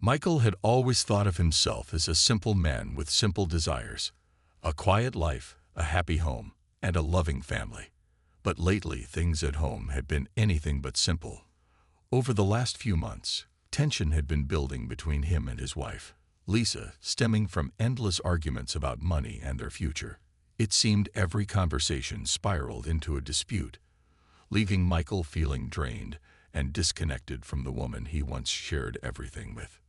Michael had always thought of himself as a simple man with simple desires, a quiet life, a happy home, and a loving family. But lately, things at home had been anything but simple. Over the last few months, tension had been building between him and his wife, Lisa, stemming from endless arguments about money and their future. It seemed every conversation spiraled into a dispute, leaving Michael feeling drained and disconnected from the woman he once shared everything with.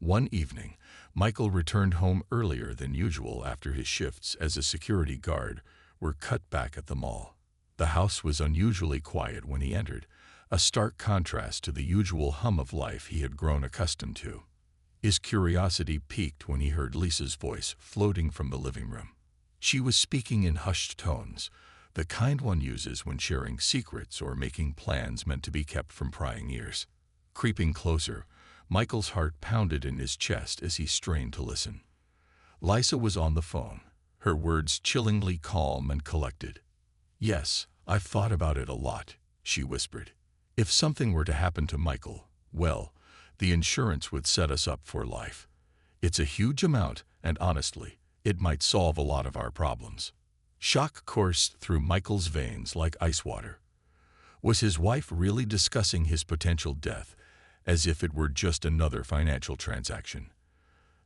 One evening, Michael returned home earlier than usual after his shifts as a security guard were cut back at the mall. The house was unusually quiet when he entered, a stark contrast to the usual hum of life he had grown accustomed to. His curiosity piqued when he heard Lisa's voice floating from the living room. She was speaking in hushed tones, the kind one uses when sharing secrets or making plans meant to be kept from prying ears. Creeping closer, Michael's heart pounded in his chest as he strained to listen. Lisa was on the phone, her words chillingly calm and collected. "Yes, I've thought about it a lot," she whispered. "If something were to happen to Michael, well, the insurance would set us up for life. It's a huge amount, and honestly, it might solve a lot of our problems." Shock coursed through Michael's veins like ice water. Was his wife really discussing his potential death as if it were just another financial transaction?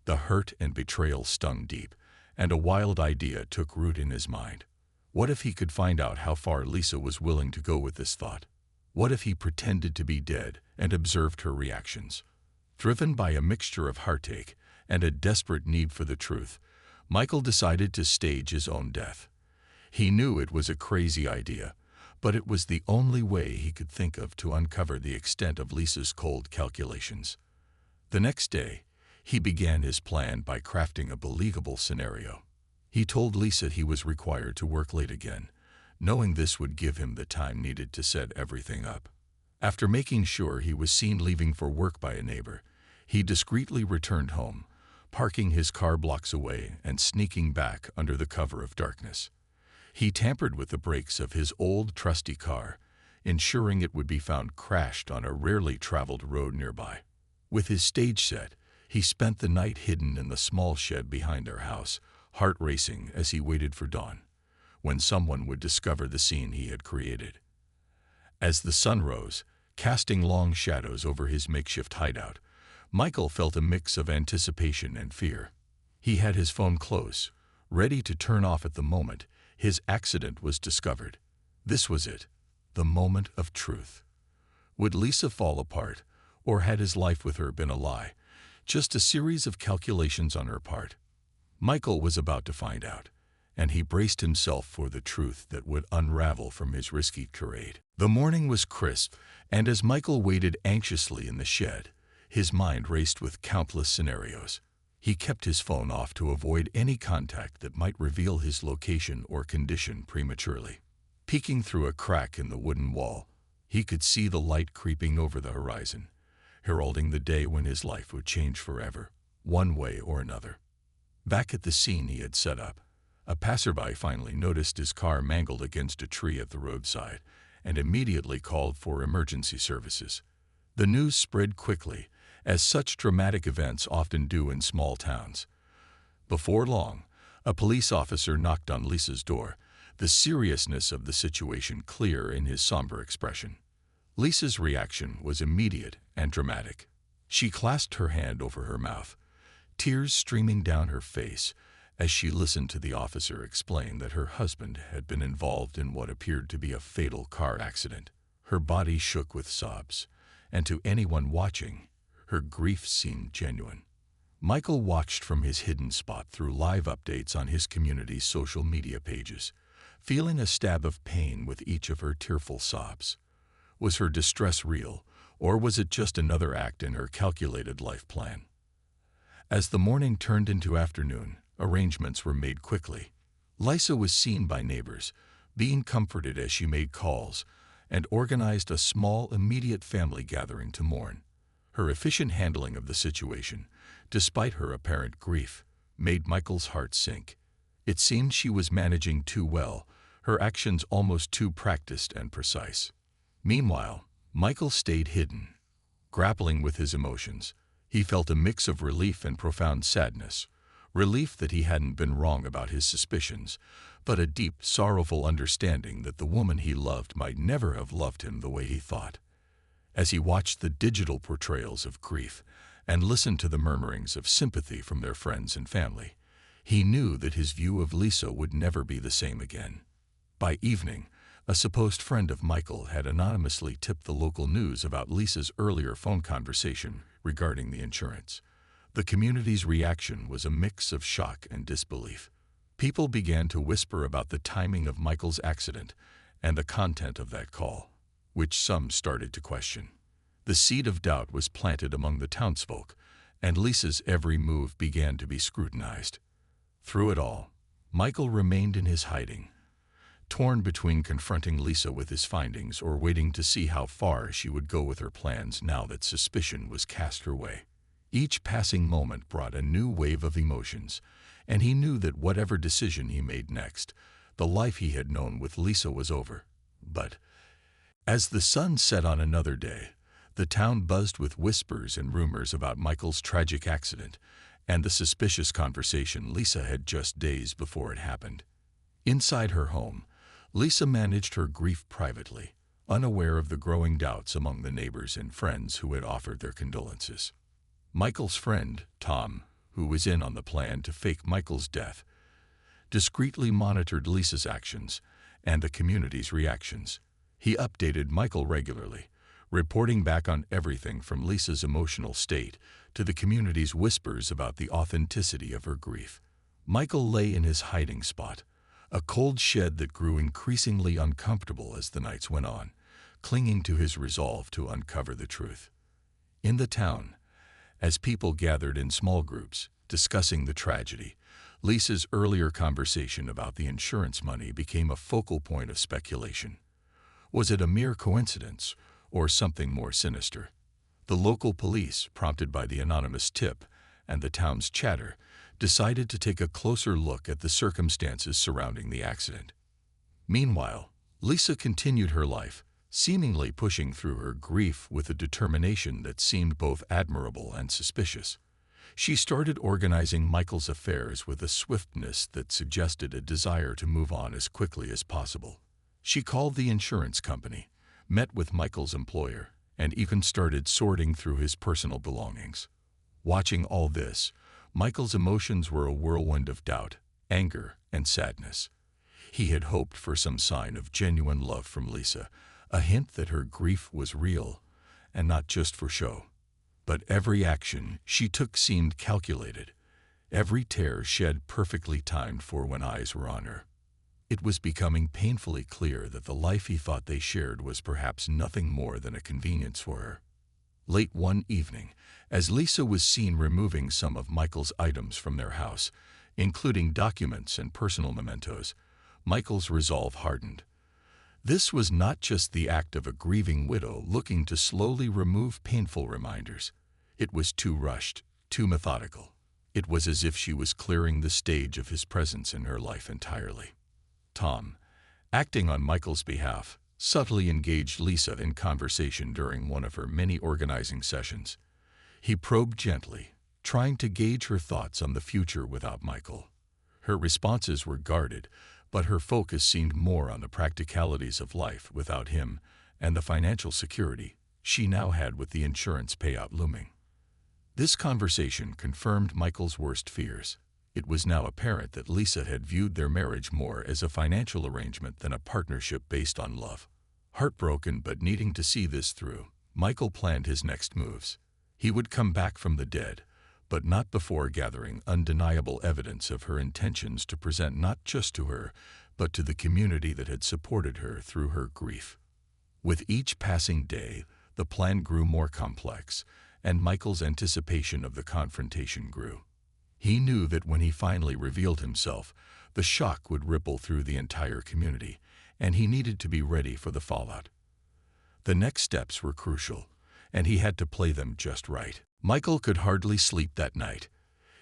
The hurt and betrayal stung deep, and a wild idea took root in his mind. What if he could find out how far Lisa was willing to go with this thought? What if he pretended to be dead and observed her reactions? Driven by a mixture of heartache and a desperate need for the truth, Michael decided to stage his own death. He knew it was a crazy idea, but it was the only way he could think of to uncover the extent of Lisa's cold calculations. The next day, he began his plan by crafting a believable scenario. He told Lisa he was required to work late again, knowing this would give him the time needed to set everything up. After making sure he was seen leaving for work by a neighbor, he discreetly returned home, parking his car blocks away and sneaking back under the cover of darkness. He tampered with the brakes of his old, trusty car, ensuring it would be found crashed on a rarely traveled road nearby. With his stage set, he spent the night hidden in the small shed behind their house, heart racing as he waited for dawn, when someone would discover the scene he had created. As the sun rose, casting long shadows over his makeshift hideout, Michael felt a mix of anticipation and fear. He had his phone close, ready to turn off at the moment his accident was discovered. This was it, the moment of truth. Would Lisa fall apart, or had his life with her been a lie, just a series of calculations on her part? Michael was about to find out, and he braced himself for the truth that would unravel from his risky charade. The morning was crisp, and as Michael waited anxiously in the shed, his mind raced with countless scenarios. He kept his phone off to avoid any contact that might reveal his location or condition prematurely. Peeking through a crack in the wooden wall, he could see the light creeping over the horizon, heralding the day when his life would change forever, one way or another. Back at the scene he had set up, a passerby finally noticed his car mangled against a tree at the roadside and immediately called for emergency services. The news spread quickly, as such dramatic events often do in small towns. Before long, a police officer knocked on Lisa's door, the seriousness of the situation clear in his somber expression. Lisa's reaction was immediate and dramatic. She clasped her hand over her mouth, tears streaming down her face as she listened to the officer explain that her husband had been involved in what appeared to be a fatal car accident. Her body shook with sobs, and to anyone watching, her grief seemed genuine. Michael watched from his hidden spot through live updates on his community's social media pages, feeling a stab of pain with each of her tearful sobs. Was her distress real, or was it just another act in her calculated life plan? As the morning turned into afternoon, arrangements were made quickly. Lisa was seen by neighbors, being comforted as she made calls, and organized a small, immediate family gathering to mourn. Her efficient handling of the situation, despite her apparent grief, made Michael's heart sink. It seemed she was managing too well, her actions almost too practiced and precise. Meanwhile, Michael stayed hidden, grappling with his emotions. He felt a mix of relief and profound sadness. Relief that he hadn't been wrong about his suspicions, but a deep, sorrowful understanding that the woman he loved might never have loved him the way he thought. As he watched the digital portrayals of grief and listened to the murmurings of sympathy from their friends and family, he knew that his view of Lisa would never be the same again. By evening, a supposed friend of Michael had anonymously tipped the local news about Lisa's earlier phone conversation regarding the insurance. The community's reaction was a mix of shock and disbelief. People began to whisper about the timing of Michael's accident and the content of that call, which some started to question. The seed of doubt was planted among the townsfolk, and Lisa's every move began to be scrutinized. Through it all, Michael remained in his hiding, torn between confronting Lisa with his findings or waiting to see how far she would go with her plans now that suspicion was cast her way. Each passing moment brought a new wave of emotions, and he knew that whatever decision he made next, the life he had known with Lisa was over. But as the sun set on another day, the town buzzed with whispers and rumors about Michael's tragic accident and the suspicious conversation Lisa had just days before it happened. Inside her home, Lisa managed her grief privately, unaware of the growing doubts among the neighbors and friends who had offered their condolences. Michael's friend, Tom, who was in on the plan to fake Michael's death, discreetly monitored Lisa's actions and the community's reactions. He updated Michael regularly, reporting back on everything from Lisa's emotional state to the community's whispers about the authenticity of her grief. Michael lay in his hiding spot, a cold shed that grew increasingly uncomfortable as the nights went on, clinging to his resolve to uncover the truth. In the town, as people gathered in small groups, discussing the tragedy, Lisa's earlier conversation about the insurance money became a focal point of speculation. Was it a mere coincidence, or something more sinister? The local police, prompted by the anonymous tip and the town's chatter, decided to take a closer look at the circumstances surrounding the accident. Meanwhile, Lisa continued her life, seemingly pushing through her grief with a determination that seemed both admirable and suspicious. She started organizing Michael's affairs with a swiftness that suggested a desire to move on as quickly as possible. She called the insurance company, met with Michael's employer, and even started sorting through his personal belongings. Watching all this, Michael's emotions were a whirlwind of doubt, anger, and sadness. He had hoped for some sign of genuine love from Lisa, a hint that her grief was real and not just for show. But every action she took seemed calculated, every tear shed perfectly timed for when eyes were on her. It was becoming painfully clear that the life he thought they shared was perhaps nothing more than a convenience for her. Late one evening, as Lisa was seen removing some of Michael's items from their house, including documents and personal mementos, Michael's resolve hardened. This was not just the act of a grieving widow looking to slowly remove painful reminders. It was too rushed, too methodical. It was as if she was clearing the stage of his presence in her life entirely. Tom, acting on Michael's behalf, subtly engaged Lisa in conversation during one of her many organizing sessions. He probed gently, trying to gauge her thoughts on the future without Michael. Her responses were guarded, but her focus seemed more on the practicalities of life without him and the financial security she now had with the insurance payout looming. This conversation confirmed Michael's worst fears. It was now apparent that Lisa had viewed their marriage more as a financial arrangement than a partnership based on love. Heartbroken but needing to see this through, Michael planned his next moves. He would come back from the dead, but not before gathering undeniable evidence of her intentions to present not just to her, but to the community that had supported her through her grief. With each passing day, the plan grew more complex, and Michael's anticipation of the confrontation grew. He knew that when he finally revealed himself, the shock would ripple through the entire community, and he needed to be ready for the fallout. The next steps were crucial, and he had to play them just right. Michael could hardly sleep that night.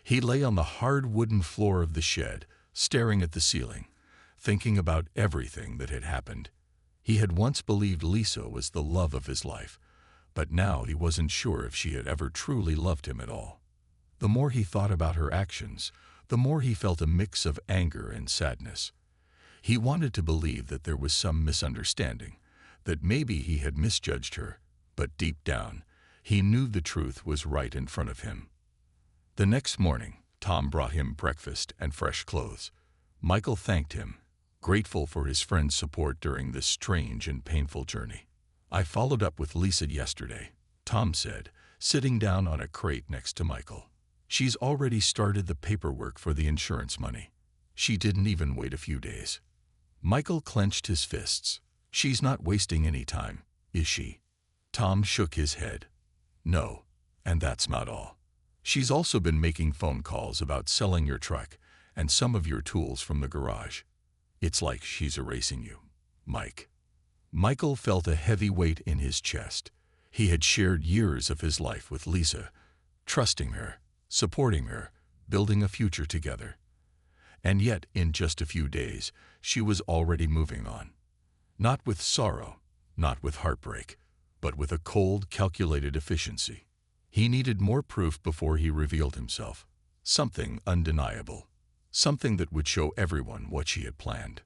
He lay on the hard wooden floor of the shed, staring at the ceiling, thinking about everything that had happened. He had once believed Lisa was the love of his life, but now he wasn't sure if she had ever truly loved him at all. The more he thought about her actions, the more he felt a mix of anger and sadness. He wanted to believe that there was some misunderstanding, that maybe he had misjudged her, but deep down, he knew the truth was right in front of him. The next morning, Tom brought him breakfast and fresh clothes. Michael thanked him, grateful for his friend's support during this strange and painful journey. "I followed up with Lisa yesterday," Tom said, sitting down on a crate next to Michael. "She's already started the paperwork for the insurance money. She didn't even wait a few days." Michael clenched his fists. "She's not wasting any time, is she?" Tom shook his head. "No, and that's not all. She's also been making phone calls about selling your truck and some of your tools from the garage. It's like she's erasing you, Mike." Michael felt a heavy weight in his chest. He had shared years of his life with Lisa, trusting her, supporting her, building a future together. And yet, in just a few days, she was already moving on. Not with sorrow, not with heartbreak, but with a cold, calculated efficiency. He needed more proof before he revealed himself. Something undeniable. Something that would show everyone what she had planned.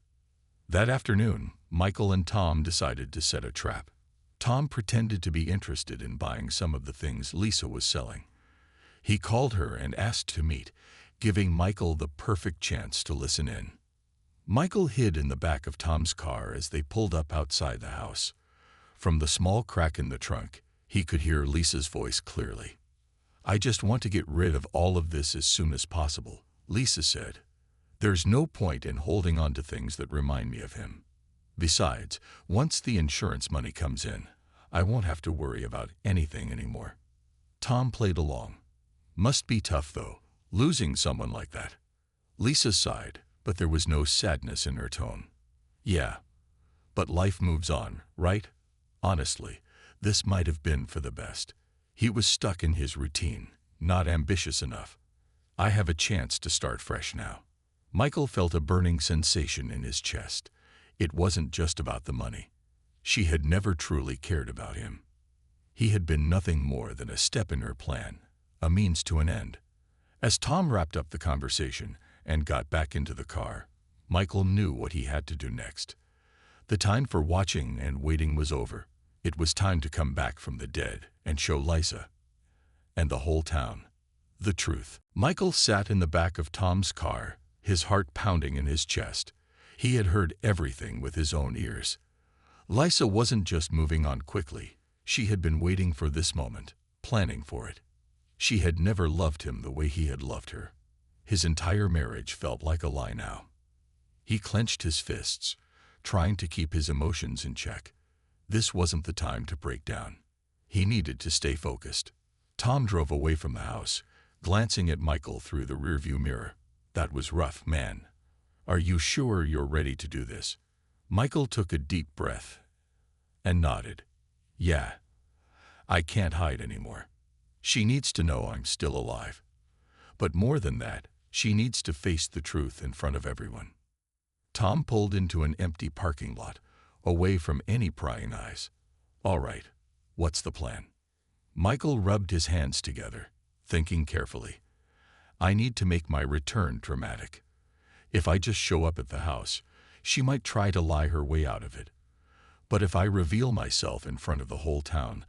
That afternoon, Michael and Tom decided to set a trap. Tom pretended to be interested in buying some of the things Lisa was selling. He called her and asked to meet, giving Michael the perfect chance to listen in. Michael hid in the back of Tom's car as they pulled up outside the house. From the small crack in the trunk, he could hear Lisa's voice clearly. "I just want to get rid of all of this as soon as possible," Lisa said. "There's no point in holding on to things that remind me of him. Besides, once the insurance money comes in, I won't have to worry about anything anymore." Tom played along. "Must be tough, though, losing someone like that." Lisa sighed, but there was no sadness in her tone. "Yeah, but life moves on, right? Honestly, this might have been for the best. He was stuck in his routine, not ambitious enough. I have a chance to start fresh now." Michael felt a burning sensation in his chest. It wasn't just about the money. She had never truly cared about him. He had been nothing more than a step in her plan, a means to an end. As Tom wrapped up the conversation and got back into the car, Michael knew what he had to do next. The time for watching and waiting was over. It was time to come back from the dead and show Lisa and the whole town the truth. Michael sat in the back of Tom's car, his heart pounding in his chest. He had heard everything with his own ears. Lisa wasn't just moving on quickly. She had been waiting for this moment, planning for it. She had never loved him the way he had loved her. His entire marriage felt like a lie now. He clenched his fists, trying to keep his emotions in check. This wasn't the time to break down. He needed to stay focused. Tom drove away from the house, glancing at Michael through the rearview mirror. "That was rough, man. Are you sure you're ready to do this?" Michael took a deep breath and nodded. "Yeah. I can't hide anymore. She needs to know I'm still alive. But more than that, she needs to face the truth in front of everyone." Tom pulled into an empty parking lot, away from any prying eyes. "All right, what's the plan?" Michael rubbed his hands together, thinking carefully. "I need to make my return dramatic. If I just show up at the house, she might try to lie her way out of it. But if I reveal myself in front of the whole town,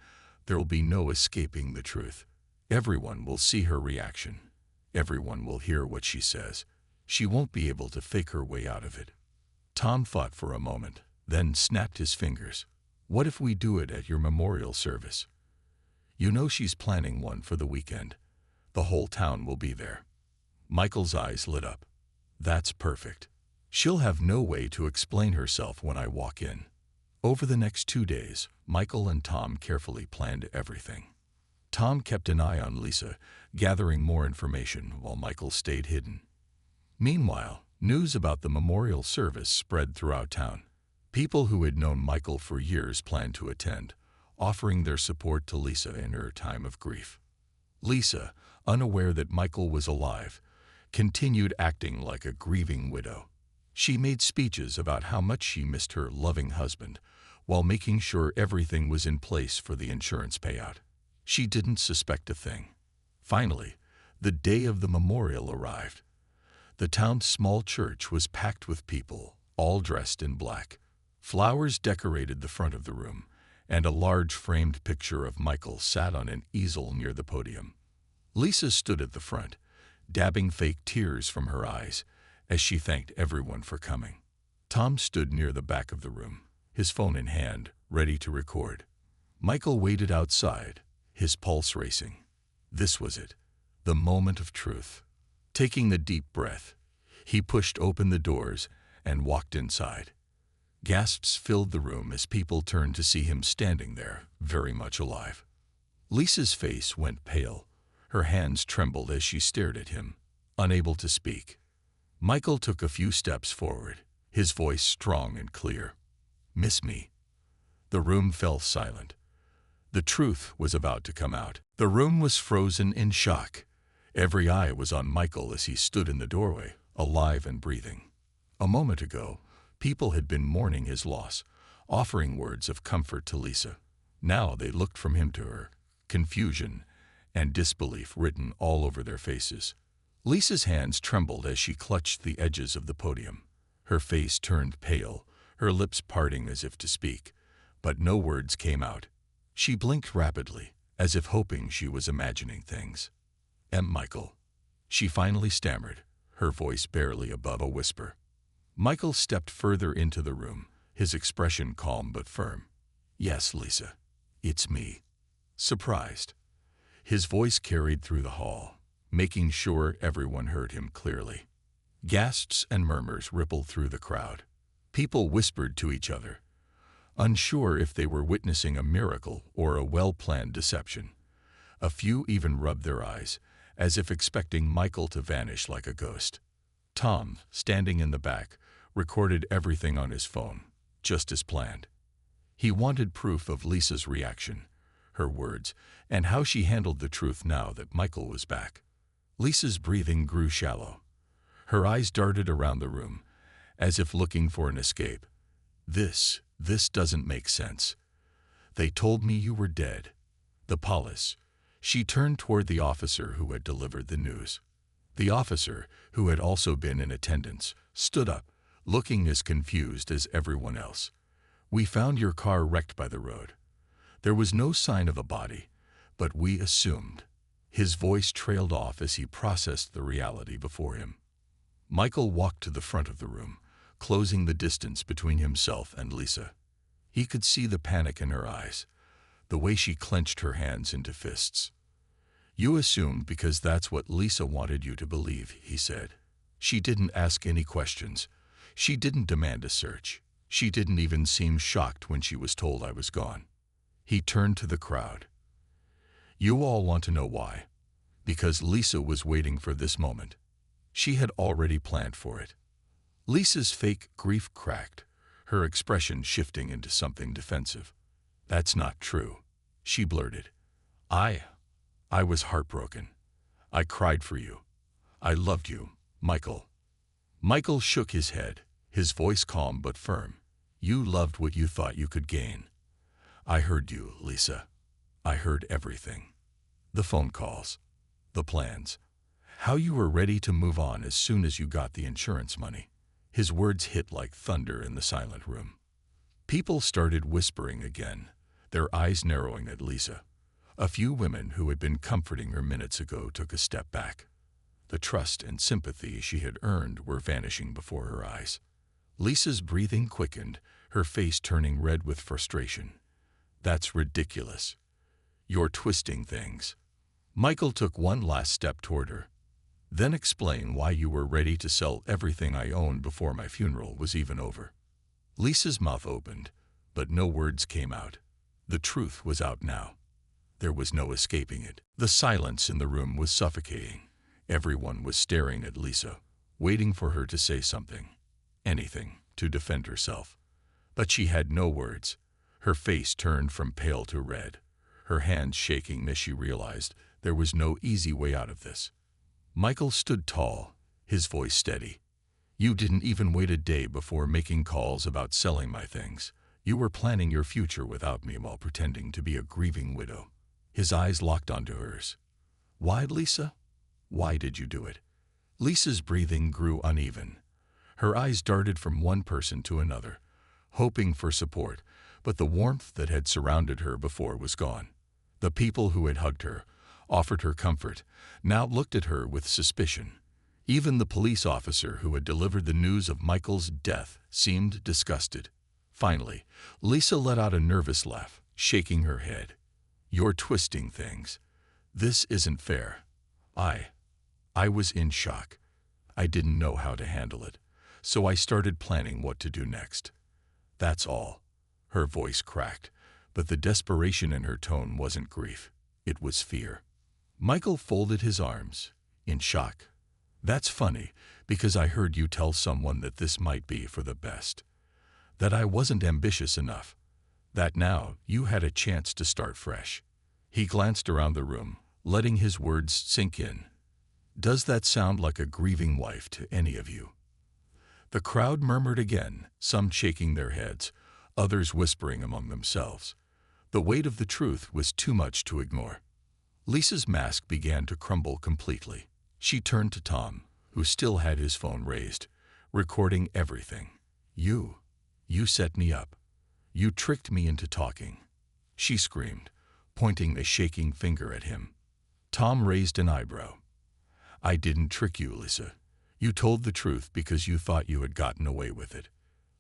there will be no escaping the truth. Everyone will see her reaction. Everyone will hear what she says. She won't be able to fake her way out of it." Tom thought for a moment, then snapped his fingers. "What if we do it at your memorial service? You know she's planning one for the weekend. The whole town will be there." Michael's eyes lit up. "That's perfect. She'll have no way to explain herself when I walk in." Over the next 2 days, Michael and Tom carefully planned everything. Tom kept an eye on Lisa, gathering more information while Michael stayed hidden. Meanwhile, news about the memorial service spread throughout town. People who had known Michael for years planned to attend, offering their support to Lisa in her time of grief. Lisa, unaware that Michael was alive, continued acting like a grieving widow. She made speeches about how much she missed her loving husband, while making sure everything was in place for the insurance payout. She didn't suspect a thing. Finally, the day of the memorial arrived. The town's small church was packed with people, all dressed in black. Flowers decorated the front of the room, and a large framed picture of Michael sat on an easel near the podium. Lisa stood at the front, dabbing fake tears from her eyes as she thanked everyone for coming. Tom stood near the back of the room, his phone in hand, ready to record. Michael waited outside, his pulse racing. This was it, the moment of truth. Taking a deep breath, he pushed open the doors and walked inside. Gasps filled the room as people turned to see him standing there, very much alive. Lisa's face went pale. Her hands trembled as she stared at him, unable to speak. Michael took a few steps forward, his voice strong and clear. "Miss me?" The room fell silent. The truth was about to come out. The room was frozen in shock. Every eye was on Michael as he stood in the doorway, alive and breathing. A moment ago, people had been mourning his loss, offering words of comfort to Lisa. Now they looked from him to her, confusion and disbelief written all over their faces. Lisa's hands trembled as she clutched the edges of the podium. Her face turned pale, her lips parting as if to speak, but no words came out. She blinked rapidly, as if hoping she was imagining things. Michael," she finally stammered, her voice barely above a whisper. Michael stepped further into the room, his expression calm but firm. "Yes, Lisa, it's me." Surprised, his voice carried through the hall, making sure everyone heard him clearly. Gasps and murmurs rippled through the crowd. People whispered to each other, unsure if they were witnessing a miracle or a well-planned deception. A few even rubbed their eyes, as if expecting Michael to vanish like a ghost. Tom, standing in the back, recorded everything on his phone, just as planned. He wanted proof of Lisa's reaction, her words, and how she handled the truth now that Michael was back. Lisa's breathing grew shallow. Her eyes darted around the room, as if looking for an escape. This doesn't make sense. They told me you were dead." The police. She turned toward the officer who had delivered the news. The officer, who had also been in attendance, stood up, looking as confused as everyone else. "We found your car wrecked by the road. There was no sign of a body, but we assumed." His voice trailed off as he processed the reality before him. Michael walked to the front of the room, closing the distance between himself and Lisa. He could see the panic in her eyes, the way she clenched her hands into fists. "You assumed because that's what Lisa wanted you to believe," he said. "She didn't ask any questions. She didn't demand a search. She didn't even seem shocked when she was told I was gone." He turned to the crowd. "You all want to know why. Because Lisa was waiting for this moment. She had already planned for it." Lisa's fake grief cracked, her expression shifting into something defensive. "That's not true," she blurted. I was heartbroken. I cried for you. I loved you, Michael." Michael shook his head, his voice calm but firm. "You loved what you thought you could gain. I heard you, Lisa. I heard everything. The phone calls, the plans, how you were ready to move on as soon as you got the insurance money." His words hit like thunder in the silent room. People started whispering again, their eyes narrowing at Lisa. A few women who had been comforting her minutes ago took a step back. The trust and sympathy she had earned were vanishing before her eyes. Lisa's breathing quickened, her face turning red with frustration. "That's ridiculous. You're twisting things." Michael took one last step toward her. "Then explain why you were ready to sell everything I owned before my funeral was even over." Lisa's mouth opened, but no words came out. The truth was out now. There was no escaping it. The silence in the room was suffocating. Everyone was staring at Lisa, waiting for her to say something, anything, to defend herself. But she had no words. Her face turned from pale to red, her hands shaking as she realized there was no easy way out of this. Michael stood tall, his voice steady. "You didn't even wait a day before making calls about selling my things. You were planning your future without me while pretending to be a grieving widow. His eyes locked onto hers. Why, Lisa? Why did you do it? Lisa's breathing grew uneven. Her eyes darted from one person to another, hoping for support, but the warmth that had surrounded her before was gone. The people who had hugged her, offered her comfort, now looked at her with suspicion. Even the police officer who had delivered the news of Michael's death seemed disgusted. Finally, Lisa let out a nervous laugh, shaking her head. You're twisting things. This isn't fair. I was in shock. I didn't know how to handle it, so I started planning what to do next. That's all. Her voice cracked, but the desperation in her tone wasn't grief. It was fear. Michael folded his arms, in shock. That's funny, because I heard you tell someone that this might be for the best. That I wasn't ambitious enough. That now you had a chance to start fresh. He glanced around the room, letting his words sink in. Does that sound like a grieving wife to any of you? The crowd murmured again, some shaking their heads, others whispering among themselves. The weight of the truth was too much to ignore. Lisa's mask began to crumble completely. She turned to Tom, who still had his phone raised, recording everything. You set me up. You tricked me into talking. She screamed, pointing a shaking finger at him. Tom raised an eyebrow. I didn't trick you, Lisa. You told the truth because you thought you had gotten away with it.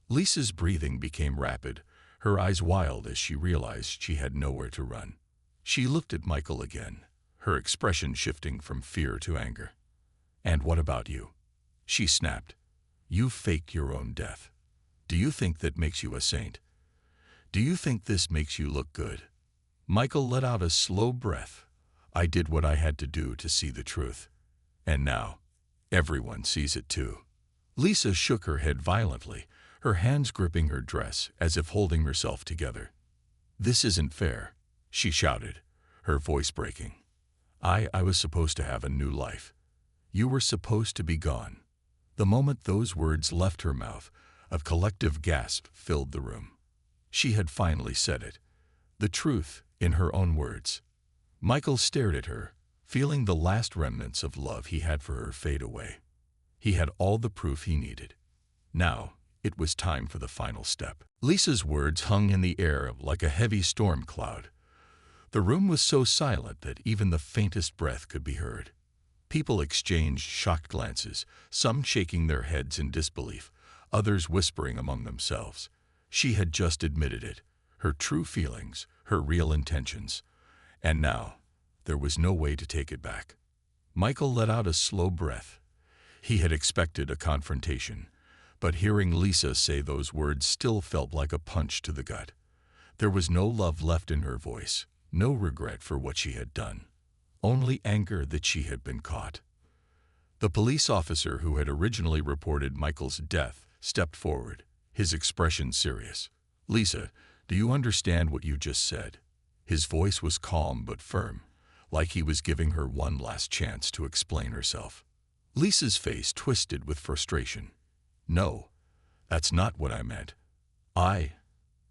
Lisa's breathing became rapid, her eyes wild as she realized she had nowhere to run. She looked at Michael again, her expression shifting from fear to anger. And what about you? She snapped. You faked your own death. Do you think that makes you a saint? Do you think this makes you look good? Michael let out a slow breath. I did what I had to do to see the truth. And now, everyone sees it too. Lisa shook her head violently, her hands gripping her dress as if holding herself together. This isn't fair, she shouted, her voice breaking. I was supposed to have a new life. You were supposed to be gone. The moment those words left her mouth, a collective gasp filled the room. She had finally said it. The truth, in her own words. Michael stared at her, feeling the last remnants of love he had for her fade away. He had all the proof he needed. Now, it was time for the final step. Lisa's words hung in the air like a heavy storm cloud. The room was so silent that even the faintest breath could be heard. People exchanged shocked glances, some shaking their heads in disbelief, others whispering among themselves. She had just admitted it, her true feelings, her real intentions. And now, there was no way to take it back. Michael let out a slow breath. He had expected a confrontation, but hearing Lisa say those words still felt like a punch to the gut. There was no love left in her voice, no regret for what she had done, only anger that she had been caught. The police officer who had originally reported Michael's death stepped forward, his expression serious. Lisa, do you understand what you just said? His voice was calm but firm, like he was giving her one last chance to explain herself. Lisa's face twisted with frustration. No, that's not what I meant.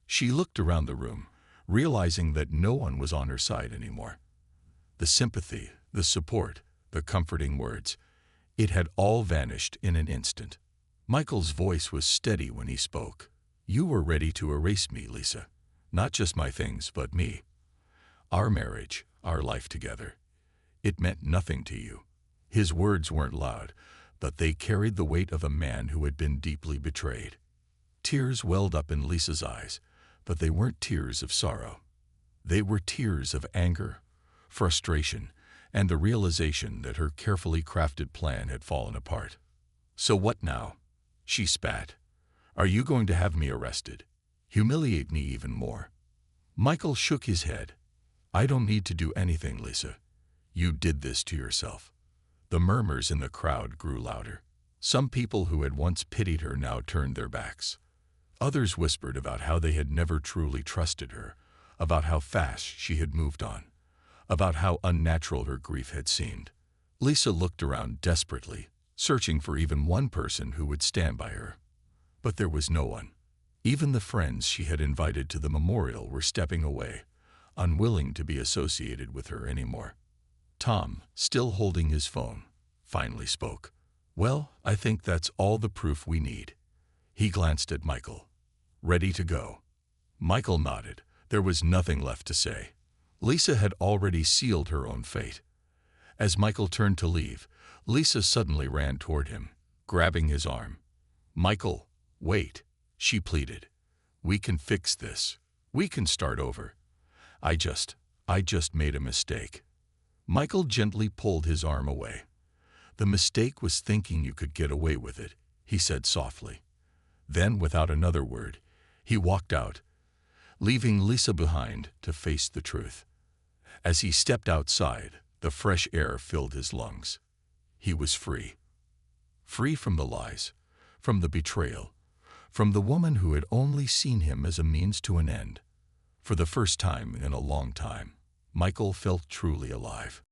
She looked around the room, realizing that no one was on her side anymore. The sympathy, the support, the comforting words, it had all vanished in an instant. Michael's voice was steady when he spoke. You were ready to erase me, Lisa. Not just my things, but me. Our marriage, our life together. It meant nothing to you. His words weren't loud, but they carried the weight of a man who had been deeply betrayed. Tears welled up in Lisa's eyes, but they weren't tears of sorrow. They were tears of anger, frustration, and the realization that her carefully crafted plan had fallen apart. So what now? She spat. Are you going to have me arrested? Humiliate me even more? Michael shook his head. I don't need to do anything, Lisa. You did this to yourself. The murmurs in the crowd grew louder. Some people who had once pitied her now turned their backs. Others whispered about how they had never truly trusted her, about how fast she had moved on, about how unnatural her grief had seemed. Lisa looked around desperately, searching for even one person who would stand by her. But there was no one. Even the friends she had invited to the memorial were stepping away, unwilling to be associated with her anymore. Tom, still holding his phone, finally spoke. "Well, I think that's all the proof we need." He glanced at Michael. "Ready to go?" Michael nodded. There was nothing left to say. Lisa had already sealed her own fate. As Michael turned to leave, Lisa suddenly ran toward him, grabbing his arm. "Michael, wait," she pleaded. "We can fix this. We can start over. I just made a mistake." Michael gently pulled his arm away. "The mistake was thinking you could get away with it," he said softly. Then, without another word, he walked out, leaving Lisa behind to face the truth. As he stepped outside, the fresh air filled his lungs. He was free. Free from the lies, from the betrayal, from the woman who had only seen him as a means to an end. For the first time in a long time, Michael felt truly alive.